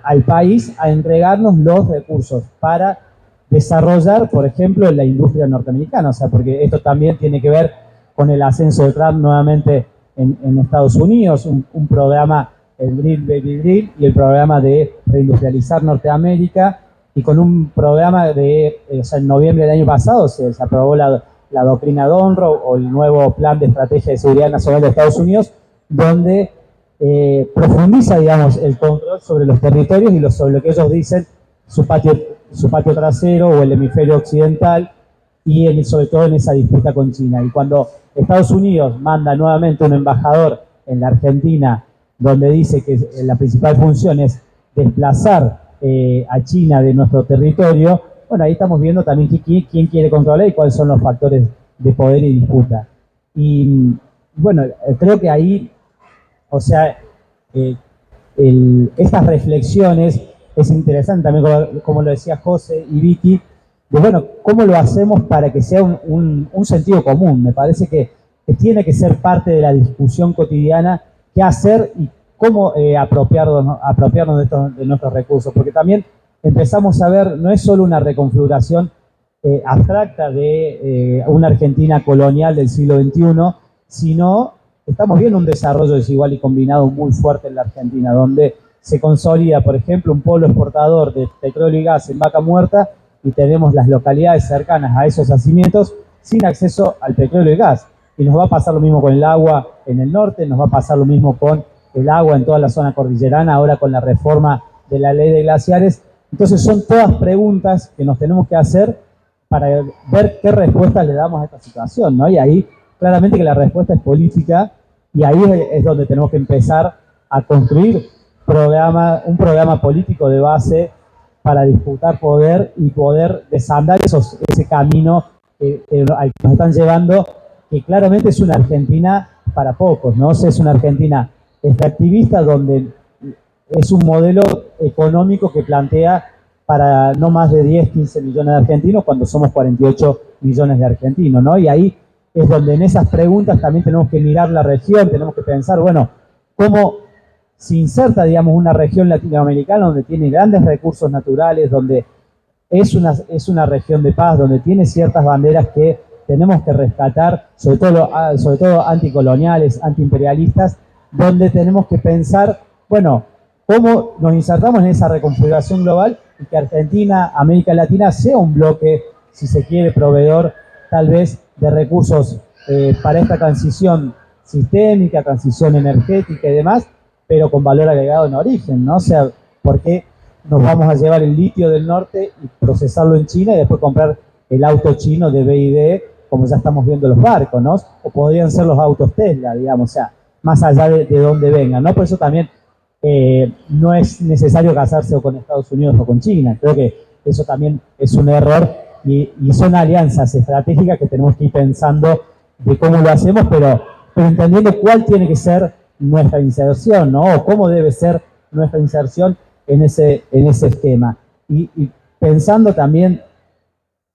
al país a entregarnos los recursos para desarrollar, por ejemplo, la industria norteamericana, o sea, porque esto también tiene que ver con el ascenso de Trump nuevamente en Estados Unidos, un programa, el Green Baby Deal, y el programa de reindustrializar Norteamérica, y con un programa o sea, en noviembre del año pasado se aprobó la doctrina Donroe, o el nuevo plan de estrategia de seguridad nacional de Estados Unidos, donde profundiza, digamos, el control sobre los territorios y sobre lo que ellos dicen su patio trasero o el hemisferio occidental, y sobre todo en esa disputa con China. Y cuando Estados Unidos manda nuevamente un embajador en la Argentina, donde dice que la principal función es desplazar a China de nuestro territorio, bueno, ahí estamos viendo también quién quiere controlar y cuáles son los factores de poder y disputa. Y bueno, creo que ahí, o sea, estas reflexiones es interesante también, como lo decía José y Vicky, de bueno, cómo lo hacemos para que sea un sentido común. Me parece que tiene que ser parte de la discusión cotidiana qué hacer y cómo apropiarnos de nuestros recursos, porque también empezamos a ver, no es solo una reconfiguración abstracta de una Argentina colonial del siglo XXI, sino estamos viendo un desarrollo desigual y combinado muy fuerte en la Argentina, donde se consolida, por ejemplo, un polo exportador de petróleo y gas en Vaca Muerta, y tenemos las localidades cercanas a esos yacimientos sin acceso al petróleo y gas. Y nos va a pasar lo mismo con el agua en el norte, nos va a pasar lo mismo con el agua en toda la zona cordillerana, ahora con la reforma de la ley de glaciares. Entonces son todas preguntas que nos tenemos que hacer para ver qué respuestas le damos a esta situación, ¿no? Y ahí claramente que la respuesta es política, y ahí es donde tenemos que empezar a construir un programa político de base para disputar poder y poder desandar ese camino al que nos están llevando, que claramente es una Argentina para pocos, ¿no? O sea, es una Argentina extractivista, donde es un modelo económico que plantea para no más de 10, 15 millones de argentinos, cuando somos 48 millones de argentinos, ¿no? Y ahí es donde en esas preguntas también tenemos que mirar la región, tenemos que pensar, bueno, cómo se inserta, digamos, una región latinoamericana donde tiene grandes recursos naturales, donde es una región de paz, donde tiene ciertas banderas que tenemos que rescatar, sobre todo anticoloniales, antiimperialistas, donde tenemos que pensar, bueno, cómo nos insertamos en esa reconfiguración global y que Argentina, América Latina, sea un bloque, si se quiere, proveedor tal vez de recursos para esta transición sistémica, transición energética y demás, pero con valor agregado en origen, ¿no? O sea, ¿por qué nos vamos a llevar el litio del norte y procesarlo en China y después comprar el auto chino de BYD, como ya estamos viendo los barcos, ¿no? O podrían ser los autos Tesla, digamos, o sea, más allá de dónde vengan, ¿no? Por eso también no es necesario casarse o con Estados Unidos o con China. Creo que eso también es un error y son alianzas estratégicas que tenemos que ir pensando de cómo lo hacemos, pero entendiendo cuál tiene que ser nuestra inserción, ¿no? O cómo debe ser nuestra inserción en ese esquema. Y pensando también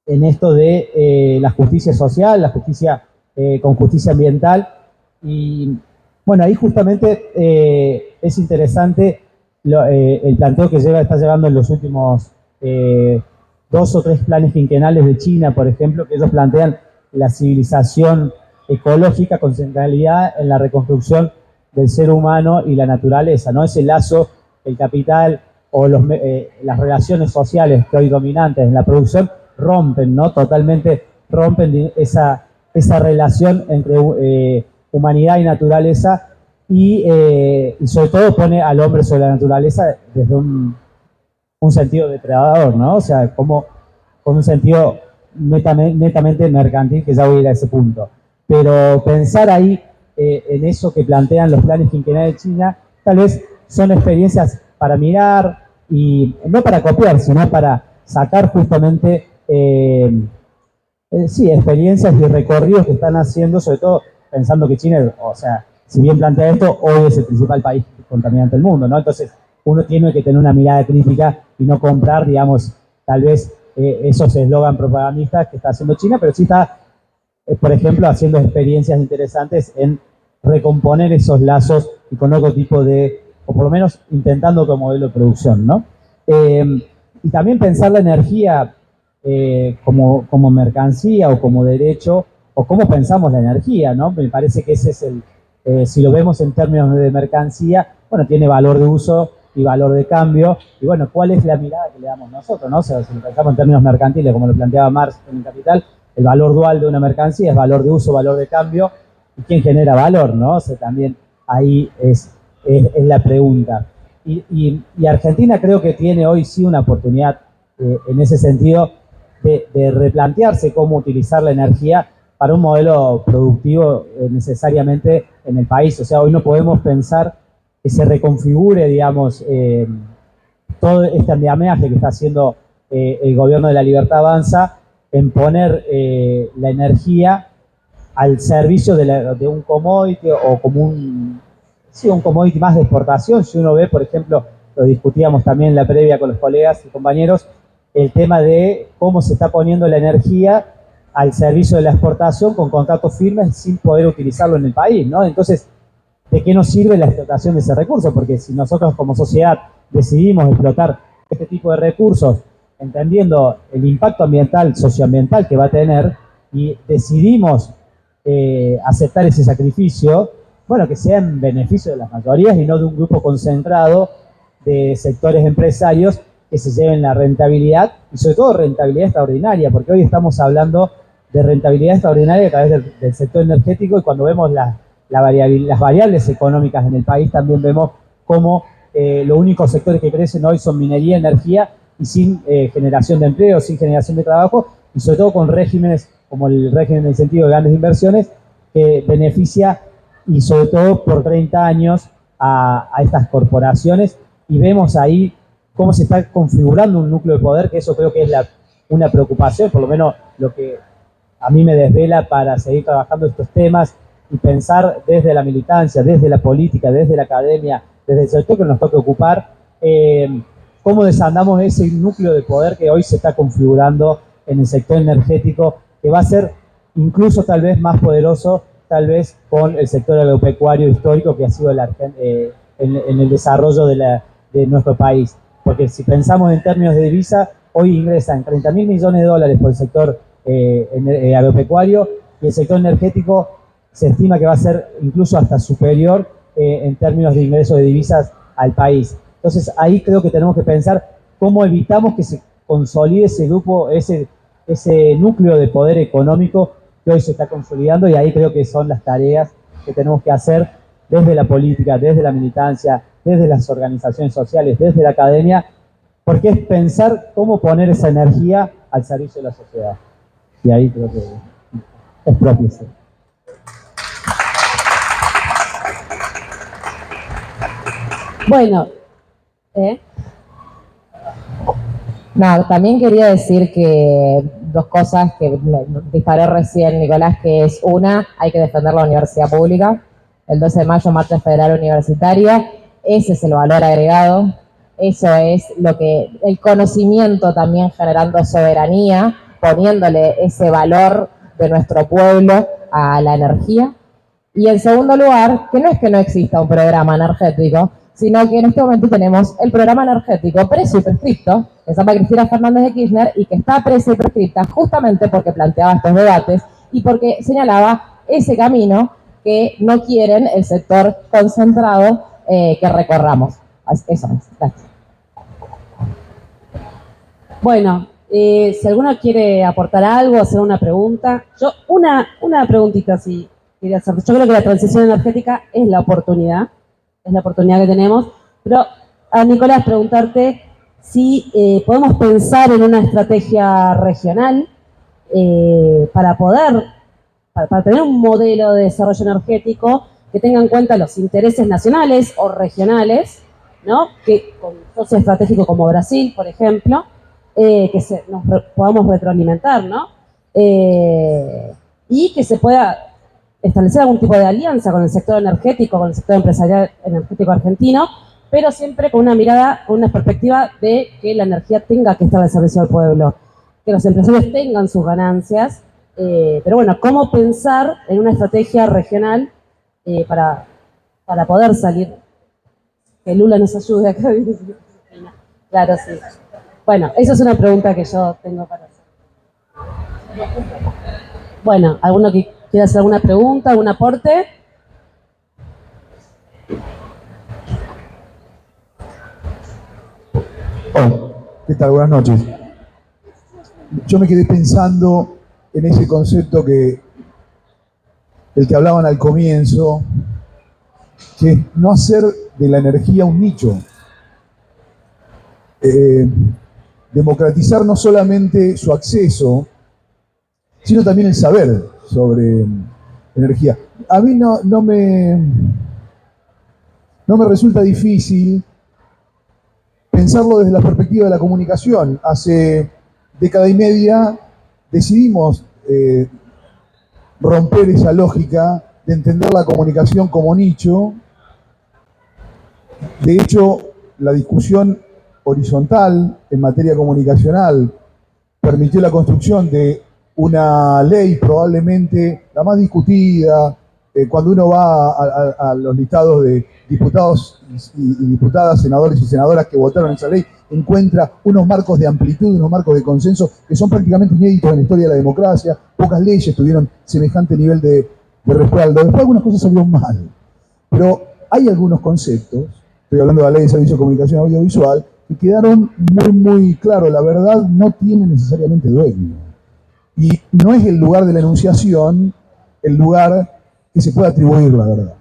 en esto de la justicia social, la justicia con justicia ambiental. Y bueno, ahí justamente es interesante el planteo que está llevando en los últimos 2 o 3 planes quinquenales de China, por ejemplo, que ellos plantean la civilización ecológica con centralidad en la reconstrucción del ser humano y la naturaleza, ¿no? Ese lazo, el capital o las relaciones sociales que hoy dominantes en la producción rompen, ¿no? Totalmente rompen esa relación entre humanidad y naturaleza y sobre todo pone al hombre sobre la naturaleza desde un sentido depredador, ¿no? O sea, como con un sentido netamente mercantil, que ya voy a ir a ese punto. Pero pensar ahí en eso que plantean los planes quinquenales de China, tal vez son experiencias para mirar y no para copiar, sino para sacar justamente experiencias y recorridos que están haciendo, sobre todo pensando que China, o sea, si bien plantea esto, hoy es el principal país contaminante del mundo, ¿no? Entonces, uno tiene que tener una mirada crítica y no comprar, digamos, tal vez esos eslogan propagandistas que está haciendo China, pero sí está, por ejemplo, haciendo experiencias interesantes en recomponer esos lazos y con otro tipo de, o por lo menos intentando otro modelo de producción, ¿no? Y también pensar la energía como mercancía o como derecho, o cómo pensamos la energía, ¿no? Me parece que ese es si lo vemos en términos de mercancía, bueno, tiene valor de uso y valor de cambio, y bueno, ¿cuál es la mirada que le damos nosotros, no? O sea, si lo pensamos en términos mercantiles, como lo planteaba Marx en el Capital, el valor dual de una mercancía es valor de uso, valor de cambio, y quién genera valor, ¿no? O sea, también ahí es la pregunta. Y Argentina creo que tiene hoy sí una oportunidad en ese sentido de replantearse cómo utilizar la energía para un modelo productivo necesariamente en el país. O sea, hoy no podemos pensar que se reconfigure, digamos, todo este andamiaje que está haciendo el gobierno de la Libertad Avanza en poner la energía al servicio de un commodity o como un commodity más de exportación. Si uno ve, por ejemplo, lo discutíamos también en la previa con los colegas y compañeros, el tema de cómo se está poniendo la energía al servicio de la exportación con contratos firmes sin poder utilizarlo en el país, ¿no? Entonces, ¿de qué nos sirve la explotación de ese recurso? Porque si nosotros como sociedad decidimos explotar este tipo de recursos, entendiendo el impacto ambiental, socioambiental que va a tener, y decidimos aceptar ese sacrificio, bueno, que sea en beneficio de las mayorías y no de un grupo concentrado de sectores empresarios que se lleven la rentabilidad, y sobre todo rentabilidad extraordinaria, porque hoy estamos hablando de rentabilidad extraordinaria a través del sector energético, y cuando vemos las variables económicas en el país, también vemos cómo los únicos sectores que crecen hoy son minería, energía, y sin generación de empleo, sin generación de trabajo, y sobre todo con regímenes como el régimen de incentivo de grandes inversiones, que beneficia, y sobre todo por 30 años, a estas corporaciones, y vemos ahí cómo se está configurando un núcleo de poder, que eso creo que es una preocupación, por lo menos lo que a mí me desvela para seguir trabajando estos temas y pensar desde la militancia, desde la política, desde la academia, desde el sector que nos toca ocupar, cómo desandamos ese núcleo de poder que hoy se está configurando en el sector energético, que va a ser incluso tal vez más poderoso, tal vez con el sector agropecuario histórico que ha sido el en el desarrollo de nuestro país. Porque si pensamos en términos de divisa, hoy ingresan 30.000 millones de dólares por el sector agropecuario, y el sector energético se estima que va a ser incluso hasta superior en términos de ingresos de divisas al país. Entonces ahí creo que tenemos que pensar cómo evitamos que se consolide ese grupo, ese núcleo de poder económico que hoy se está consolidando, y ahí creo que son las tareas que tenemos que hacer desde la política, desde la militancia, desde las organizaciones sociales, desde la academia, porque es pensar cómo poner esa energía al servicio de la sociedad. Y ahí creo que es propio. Sí. Bueno, No, también quería decir que dos cosas que me disparó recién Nicolás, que es una, hay que defender la universidad pública. El 12 de mayo, Marcha Federal Universitaria, ese es el valor agregado, eso es lo que, el conocimiento también generando soberanía, poniéndole ese valor de nuestro pueblo a la energía. Y en segundo lugar, que no exista un programa energético, sino que en este momento tenemos el programa energético precio y prescripto, que se llama Cristina Fernández de Kirchner, y que está precio y prescripta justamente porque planteaba estos debates y porque señalaba ese camino que no quieren el sector concentrado que recorramos. Eso es. Gracias. bueno, si alguno quiere aportar algo, hacer una pregunta. Yo, una preguntita si quería hacer. Yo creo que la transición energética es la oportunidad que tenemos, pero a Nicolás preguntarte si podemos pensar en una estrategia regional para tener un modelo de desarrollo energético que tenga en cuenta los intereses nacionales o regionales, ¿no? Que con un socio estratégico como Brasil, por ejemplo, nos podamos retroalimentar, ¿no? Y que se pueda establecer algún tipo de alianza con el sector energético, con el sector empresarial energético argentino, pero siempre con una mirada, con una perspectiva de que la energía tenga que estar al servicio del pueblo, que los empresarios tengan sus ganancias, pero bueno, ¿cómo pensar en una estrategia regional para poder salir? Que Lula nos ayude acá. Claro, sí. Bueno, esa es una pregunta que yo tengo para hacer. Bueno, ¿alguno que quiera hacer alguna pregunta, algún aporte? Hola, ¿qué tal? Buenas noches. Yo me quedé pensando en ese concepto del que hablaban al comienzo, que es no hacer de la energía un nicho. Democratizar no solamente su acceso, sino también el saber sobre energía. A mí no me resulta difícil pensarlo desde la perspectiva de la comunicación. Hace década y media decidimos romper esa lógica de entender la comunicación como nicho. De hecho, la discusión horizontal en materia comunicacional permitió la construcción de una ley probablemente la más discutida. Cuando uno va a los listados de diputados y diputadas, senadores y senadoras que votaron esa ley, encuentra unos marcos de amplitud, unos marcos de consenso que son prácticamente inéditos en la historia de la democracia. Pocas leyes tuvieron semejante nivel de respaldo. Después algunas cosas salieron mal, pero hay algunos conceptos, estoy hablando de la Ley de Servicio de Comunicación Audiovisual, que quedaron muy claros. La verdad no tiene necesariamente dueño. Y no es el lugar de la enunciación el lugar que se pueda atribuir la verdad.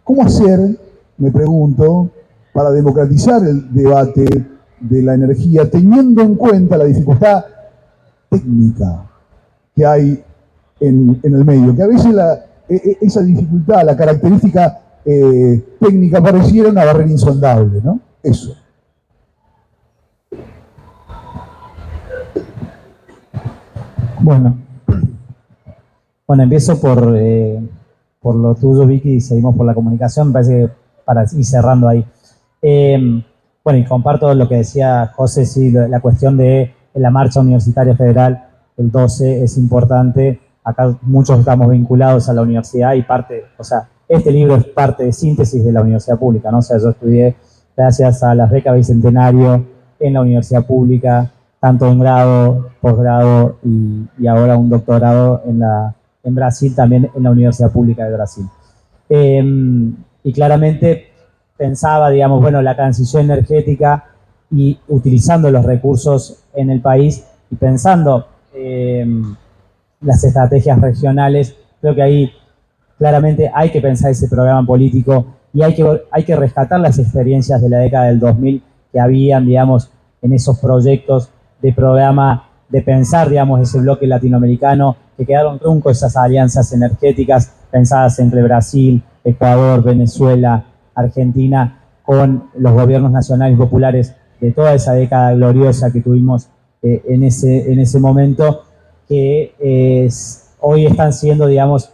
¿Cómo hacer, me pregunto, para democratizar el debate de la energía, teniendo en cuenta la dificultad técnica que hay en el medio? Que a veces esa dificultad, la característica técnica pareciera una barrera insondable, ¿no? Eso. Bueno, empiezo por lo tuyo, Vicky, y seguimos por la comunicación. Me parece que para ir cerrando ahí. Bueno, y comparto lo que decía José, sí, la cuestión de la marcha universitaria federal, el 12, es importante. Acá muchos estamos vinculados a la universidad y parte, o sea, este libro es parte de síntesis de la universidad pública, ¿no? O sea, yo estudié gracias a las becas Bicentenario en la universidad pública, tanto en grado, posgrado y ahora un doctorado en Brasil, también en la Universidad Pública de Brasil. Y claramente pensaba, digamos, bueno, la transición energética y utilizando los recursos en el país y pensando las estrategias regionales, creo que ahí claramente hay que pensar ese programa político y hay que rescatar las experiencias de la década del 2000 que habían, digamos, en esos proyectos de programa, de pensar, digamos, ese bloque latinoamericano, que quedaron truncos esas alianzas energéticas pensadas entre Brasil, Ecuador, Venezuela, Argentina, con los gobiernos nacionales populares de toda esa década gloriosa que tuvimos en ese momento, que hoy están siendo, digamos,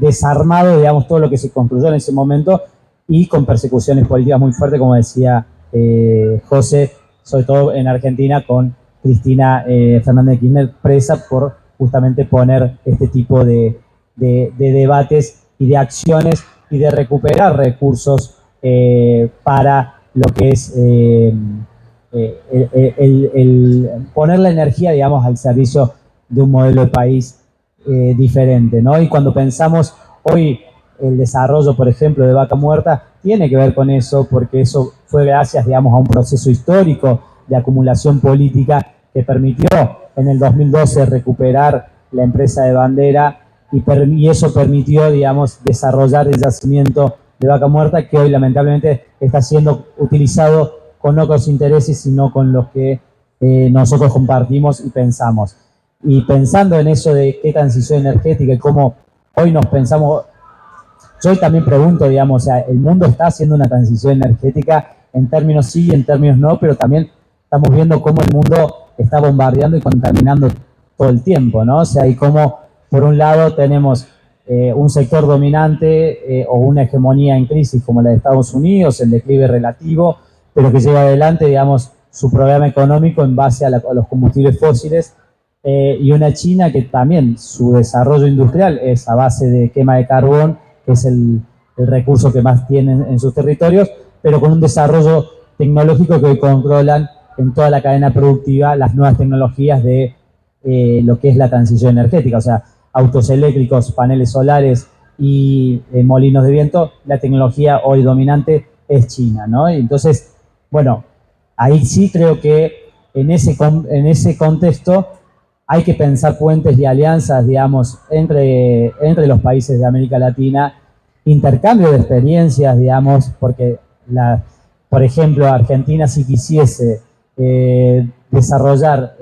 desarmado, digamos, todo lo que se construyó en ese momento y con persecuciones políticas muy fuertes, como decía José, sobre todo en Argentina, con Cristina Fernández de Kirchner presa por justamente poner este tipo de debates y de acciones y de recuperar recursos para lo que es el poner la energía, digamos, al servicio de un modelo de país diferente, ¿no? Y cuando pensamos hoy el desarrollo, por ejemplo, de Vaca Muerta, tiene que ver con eso, porque eso fue gracias, digamos, a un proceso histórico de acumulación política que permitió en el 2012 recuperar la empresa de Bandera y eso permitió, digamos, desarrollar el yacimiento de Vaca Muerta, que hoy lamentablemente está siendo utilizado con otros intereses, sino con los que nosotros compartimos y pensamos. Y pensando en eso de qué transición energética y cómo hoy nos pensamos, yo también pregunto, digamos, o sea, el mundo está haciendo una transición energética en términos sí y en términos no, pero también estamos viendo cómo el mundo está bombardeando y contaminando todo el tiempo, ¿no? O sea, y cómo por un lado tenemos un sector dominante o una hegemonía en crisis como la de Estados Unidos, en declive relativo, pero que lleva adelante, digamos, su programa económico en base a los combustibles fósiles, y una China que también su desarrollo industrial es a base de quema de carbón, que es el recurso que más tienen en sus territorios, pero con un desarrollo tecnológico que hoy controlan en toda la cadena productiva las nuevas tecnologías de lo que es la transición energética, o sea, autos eléctricos, paneles solares y molinos de viento. La tecnología hoy dominante es China, ¿no? Y entonces, bueno, ahí sí creo que en ese contexto hay que pensar puentes y alianzas, digamos, entre los países de América Latina, intercambio de experiencias, digamos, porque, por ejemplo, Argentina si quisiese desarrollar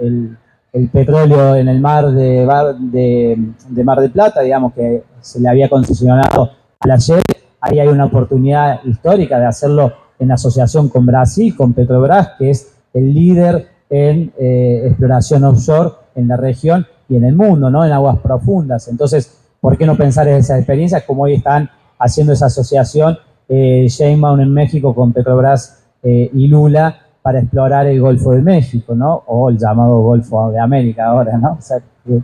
el petróleo en el mar de Mar del Plata, digamos, que se le había concesionado a la Shell, ahí hay una oportunidad histórica de hacerlo en asociación con Brasil, con Petrobras, que es el líder en exploración offshore en la región y en el mundo, ¿no? En aguas profundas. Entonces, ¿por qué no pensar en esas experiencias como hoy están haciendo esa asociación Sheinbaum en México con Petrobras y Lula para explorar el Golfo de México, ¿no? O el llamado Golfo de América ahora, ¿no? O sea, que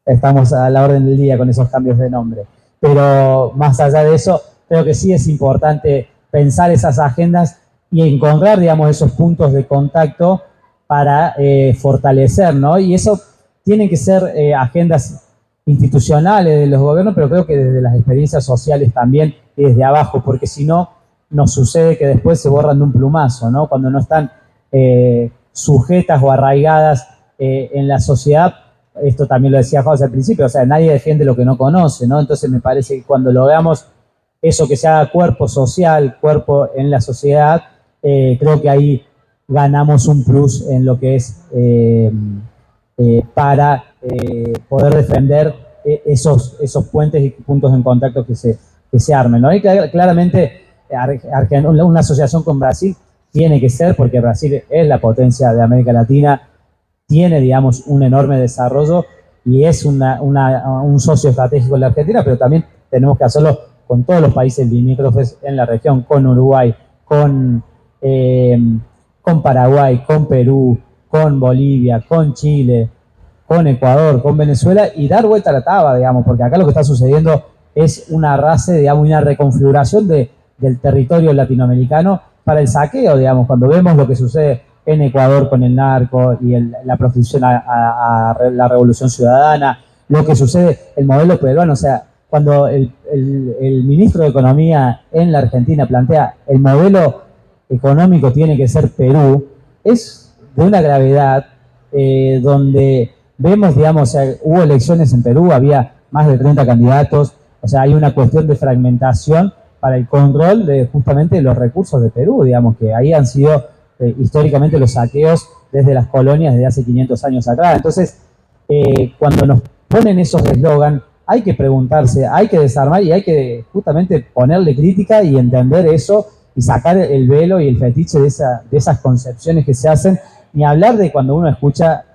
estamos a la orden del día con esos cambios de nombre. Pero más allá de eso, creo que sí es importante pensar esas agendas y encontrar, digamos, esos puntos de contacto para fortalecer, ¿no? Y eso tienen que ser agendas institucionales de los gobiernos, pero creo que desde las experiencias sociales también y desde abajo, porque si no, nos sucede que después se borran de un plumazo, ¿no? Cuando no están sujetas o arraigadas en la sociedad. Esto también lo decía José al principio, o sea, nadie defiende lo que no conoce, ¿no? Entonces me parece que cuando lo veamos, eso que se haga cuerpo social, cuerpo en la sociedad, creo que ahí ganamos un plus en lo que es para poder defender esos puentes y puntos en contacto que se armen, ¿no? Y claramente una asociación con Brasil tiene que ser, porque Brasil es la potencia de América Latina, tiene, digamos, un enorme desarrollo y es un socio estratégico en la Argentina, pero también tenemos que hacerlo con todos los países limítrofes en la región, con Uruguay, con Paraguay, con Perú, con Bolivia, con Chile, con Ecuador, con Venezuela, y dar vuelta a la taba, digamos, porque acá lo que está sucediendo es una arrase, digamos, una reconfiguración del territorio latinoamericano para el saqueo, digamos, cuando vemos lo que sucede en Ecuador con el narco y la proscripción a la revolución ciudadana, lo que sucede, el modelo peruano, o sea, cuando el ministro de Economía en la Argentina plantea el modelo económico tiene que ser Perú, es de una gravedad donde vemos, digamos, o sea, hubo elecciones en Perú, había más de 30 candidatos, o sea, hay una cuestión de fragmentación para el control de justamente los recursos de Perú, digamos, que ahí han sido históricamente los saqueos desde las colonias desde hace 500 años atrás. Entonces, cuando nos ponen esos eslogan, hay que preguntarse, hay que desarmar y hay que justamente ponerle crítica y entender eso y sacar el velo y el fetiche de esas concepciones que se hacen, ni hablar de cuando uno escucha,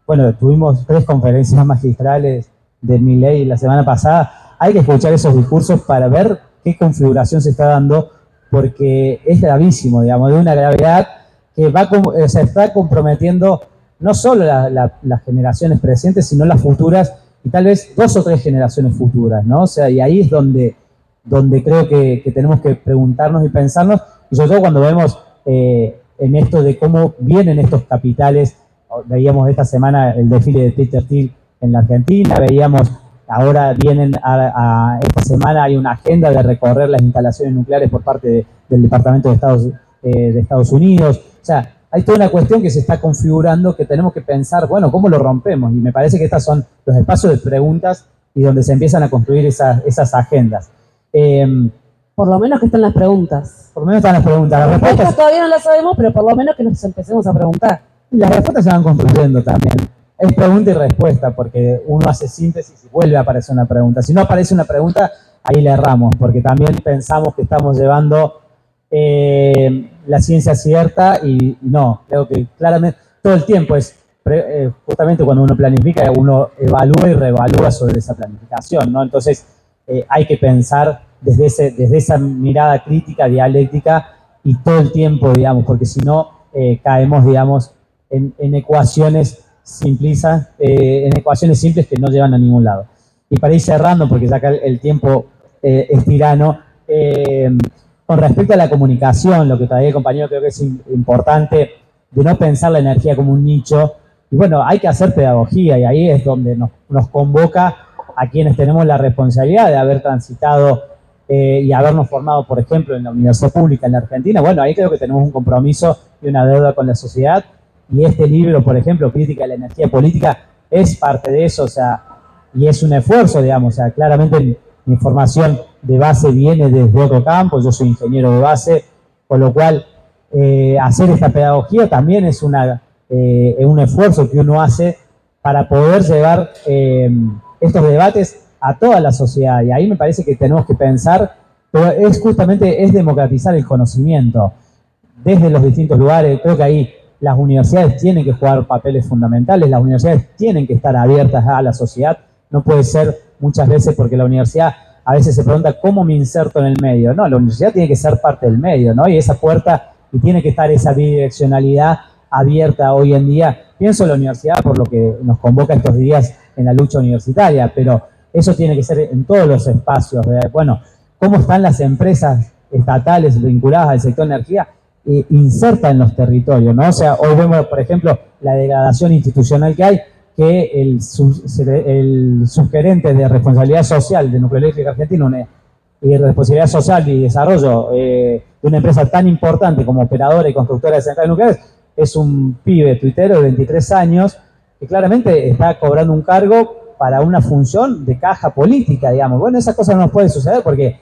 bueno, tuvimos 3 conferencias magistrales de Milei la semana pasada, hay que escuchar esos discursos para ver qué configuración se está dando, porque es gravísimo, digamos, de una gravedad que se está comprometiendo no solo las generaciones presentes, sino las futuras, y tal vez 2 o 3 generaciones futuras, ¿no? O sea, y ahí es donde creo que tenemos que preguntarnos y pensarnos, y sobre todo cuando vemos en esto de cómo vienen estos capitales. Veíamos esta semana el desfile de Peter Thiel en la Argentina, veíamos ahora vienen esta semana hay una agenda de recorrer las instalaciones nucleares por parte del Departamento de Estados Unidos. O sea, hay toda una cuestión que se está configurando que tenemos que pensar, bueno, ¿cómo lo rompemos? Y me parece que estos son los espacios de preguntas y donde se empiezan a construir esas agendas. Por lo menos que estén las preguntas. Por lo menos están las preguntas. Las respuestas todavía no las sabemos, pero por lo menos que nos empecemos a preguntar. Las respuestas se van construyendo también. Es pregunta y respuesta, porque uno hace síntesis y vuelve a aparecer una pregunta. Si no aparece una pregunta, ahí le erramos, porque también pensamos que estamos llevando la ciencia cierta y no. Creo que claramente todo el tiempo es, justamente cuando uno planifica, uno evalúa y reevalúa sobre esa planificación, ¿no? Entonces hay que pensar desde esa mirada crítica, dialéctica y todo el tiempo, digamos, porque si no caemos, digamos, en ecuaciones en ecuaciones simples que no llevan a ningún lado. Y para ir cerrando, porque ya acá el tiempo es tirano, con respecto a la comunicación, lo que todavía el compañero creo que es importante, de no pensar la energía como un nicho, y bueno, hay que hacer pedagogía, y ahí es donde nos convoca a quienes tenemos la responsabilidad de haber transitado y habernos formado, por ejemplo, en la universidad pública en la Argentina. Bueno, ahí creo que tenemos un compromiso y una deuda con la sociedad. Y este libro, por ejemplo, Crítica de la Energía Política, es parte de eso, o sea, y es un esfuerzo, digamos, o sea, claramente mi formación de base viene desde otro campo, yo soy ingeniero de base, con lo cual hacer esta pedagogía también es un esfuerzo que uno hace para poder llevar estos debates a toda la sociedad, y ahí me parece que tenemos que pensar, pero es democratizar el conocimiento desde los distintos lugares. Creo que ahí las universidades tienen que jugar papeles fundamentales, las universidades tienen que estar abiertas a la sociedad, no puede ser muchas veces porque la universidad a veces se pregunta ¿cómo me inserto en el medio? No, la universidad tiene que ser parte del medio, ¿no? Y esa puerta, y tiene que estar esa bidireccionalidad abierta hoy en día. Pienso en la universidad por lo que nos convoca estos días en la lucha universitaria, pero eso tiene que ser en todos los espacios. Bueno, ¿cómo están las empresas estatales vinculadas al sector de energía? Inserta en los territorios, ¿no? O sea, hoy vemos, por ejemplo, la degradación institucional que hay, que el subgerente de responsabilidad social de Nucleoeléctrica Argentina y responsabilidad social y desarrollo de una empresa tan importante como operadora y constructora de centrales nucleares, es un pibe tuitero de 23 años que claramente está cobrando un cargo para una función de caja política, digamos. Bueno, esas cosas no nos pueden suceder porque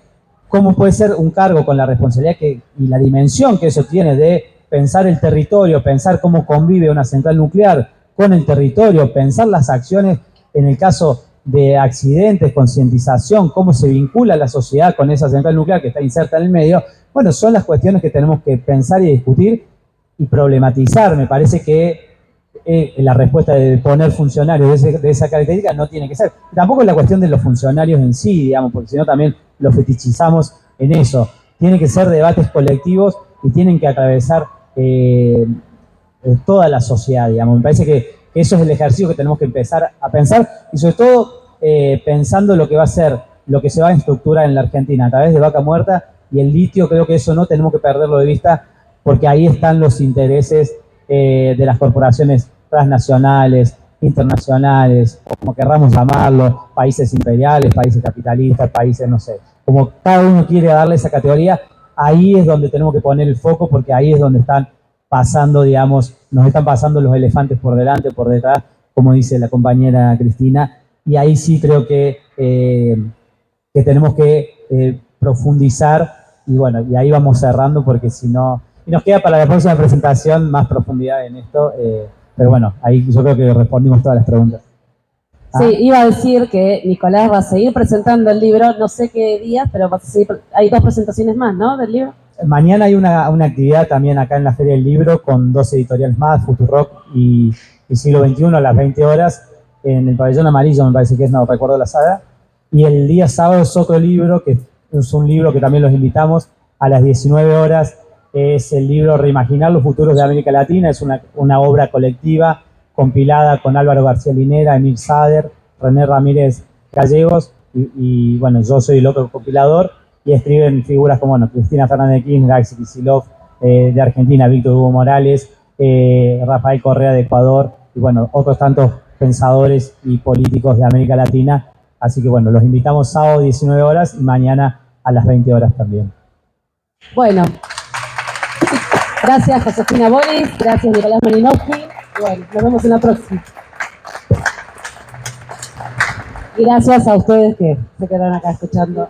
¿cómo puede ser un cargo con la responsabilidad y la dimensión que eso tiene de pensar el territorio, pensar cómo convive una central nuclear con el territorio, pensar las acciones en el caso de accidentes, concientización, cómo se vincula la sociedad con esa central nuclear que está inserta en el medio? Bueno, son las cuestiones que tenemos que pensar y discutir y problematizar. Me parece que la respuesta de poner funcionarios de esa característica no tiene que ser. Tampoco es la cuestión de los funcionarios en sí, digamos, porque si no también lo fetichizamos en eso. Tienen que ser debates colectivos y tienen que atravesar toda la sociedad, digamos. Me parece que eso es el ejercicio que tenemos que empezar a pensar y sobre todo pensando lo que va a ser lo que se va en estructura en la Argentina a través de Vaca Muerta y el litio, creo que eso no tenemos que perderlo de vista porque ahí están los intereses de las corporaciones transnacionales, internacionales, como querramos llamarlo, países imperiales, países capitalistas, países, no sé, como cada uno quiere darle esa categoría, ahí es donde tenemos que poner el foco porque ahí es donde están pasando, digamos, nos están pasando los elefantes por delante, por detrás, como dice la compañera Cristina, y ahí sí creo que tenemos que profundizar, y bueno, y ahí vamos cerrando porque si no, y nos queda para la próxima presentación más profundidad en esto, pero bueno, ahí yo creo que respondimos todas las preguntas. Sí, iba a decir que Nicolás va a seguir presentando el libro, no sé qué días, pero va a seguir, hay 2 presentaciones más, ¿no?, del libro. Mañana hay una actividad también acá en la Feria del Libro con 2 editoriales más, Futurock y Siglo XXI a las 20 horas en el Pabellón Amarillo, me parece que es, no recuerdo la saga. Y el día sábado es otro libro, que es un libro que también los invitamos a las 19 horas. Es el libro Reimaginar los futuros de América Latina, es una obra colectiva compilada con Álvaro García Linera, Emil Sader, René Ramírez Gallegos y bueno, yo soy el otro compilador y escriben figuras como bueno, Cristina Fernández de Kirchner, Gaxi Kicillof de Argentina, Víctor Hugo Morales, Rafael Correa de Ecuador y bueno, otros tantos pensadores y políticos de América Latina. Así que bueno, los invitamos sábado 19 horas y mañana a las 20 horas también. Bueno, gracias Josefina Boris, gracias Nicolás Malinowski. Bueno, nos vemos en la próxima. Y gracias a ustedes que se quedaron acá escuchando.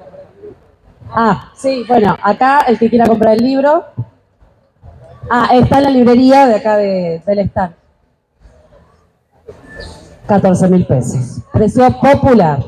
Ah, sí, bueno, acá el que quiera comprar el libro. Ah, está en la librería de acá del stand. 14.000 pesos. Precio popular.